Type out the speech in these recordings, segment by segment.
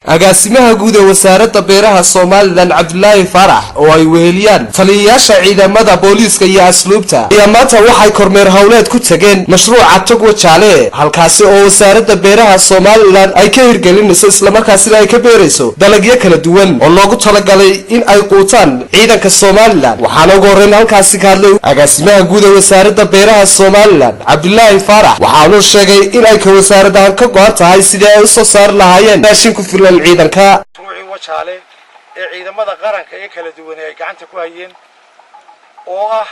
agaasimaha guud ee wasaaradda beeraha Soomaaliland Cabdullaahi Farax oo ay weheliyaan taliyayaasha ciidamada booliiska iyo asluubta ayaa maanta waxay kormeer hawleed ku tageen mashruuca Togwa Jaale halkaas oo wasaaradda beeraha Soomaaliland ay ka hirgelinayso isla markaasina ay ka beerayso dalagyo kala duwan oo loogu talagalay in ay quutaan ciidanka Soomaaliland waxaana ugu horeyn halkaas ka hadlay agaasimaha guud ee wasaaradda beeraha Soomaaliland Cabdullaahi Farax waxa uu sheegay in ay ka wasaaraddan ka go'an tahay sidii ay u soo saar lahaayeen raashin ku filan ciidanka Togwa Jaale ee ciidamada qaranka ee kala duwan ay gacanta ku hayeen oo ah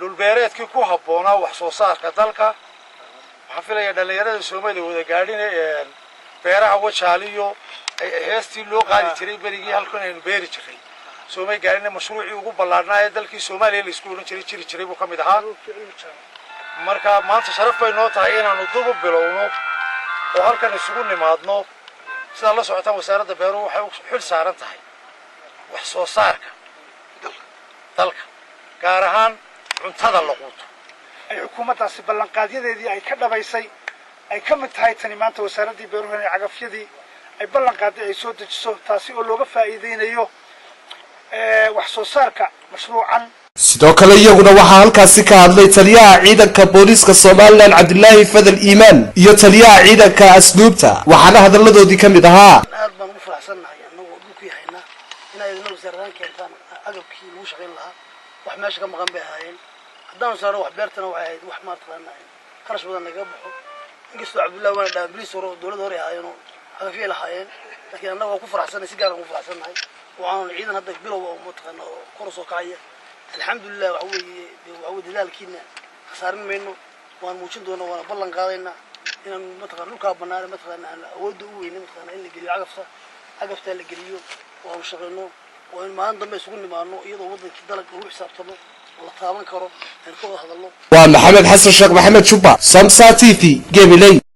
dhul beereedkii ku habboonaa wax soo saarka dalka waxaan filayaa dhalinyarada Soomaaliya wada gaadhin beeraha Togwa Jaale iyo heestii loo qaadi jiray berigii halkan aynu beeri jiray Soomaaliya gaadhin mashruucii ugu ballaarnaa ee dalkii Soomaaliya la isku oran jiray buu kamid ahaa marka maanta sharaf bay noo tahay inaanu dub u bilowno oo halkan isugu nimaadno sida la socotaan wasaaradda beeruhu waxay u xil saaran tahay wax soo saarka dalka gaar ahaan cuntada la quuto ay xukuumaddaasi ballanqaadyadeedii ay ka dhabaysay ay ka mid tahay tani maanta wasaaraddii beeruhu ee cagafyadii ay ballanqaaday ay soo dejiso taasi oo looga faa'iideynayo wax soo saarka mashruucan sidoo kale iyaguna waxa halkaas ka hadlay taliyaha ciidanka booliiska Soomaaliland Cabdullaahi Fadal Iimaan iyo taliyaha ciidanka asluubta waxaana hadaladoodii kamid ahaa aad baan ugu faraxsanahay anagoo dhulkii hayna inay wasaaraddan keentaan agabkii lagu shaqeyn lahaa wax meesha ka maqan bay ahaayeen haddaan saaro wax beertana waxay ahayd wax ma taqaanaa kharash badan naga baxo inkastoo Cabdullaahi waana dhaablis hore dawladda hore ahaayeen agafyo lahaayeen laakiin annaga waan ku faraxsanahay si gaar ah ugu faraxsanahay waxaan ciidan hadda bilow oo ma taqaanaa kor soo kacaya الحمد لله وعود ذلكنا خسارن منه وان موجود دونا وانا بلن قادينا ان مثلا لوكا بنار مثلا اود وين مثلا ان لغلي عقفته لغليو وان شقينو وان ما دمbe isugu nimaano iyadoo wadankii dalag lagu xisaabtamo la taaban karo in ku hadalno waa Maxamed Xasan Sheekh Maxamed Juba Samsa TV Gabiley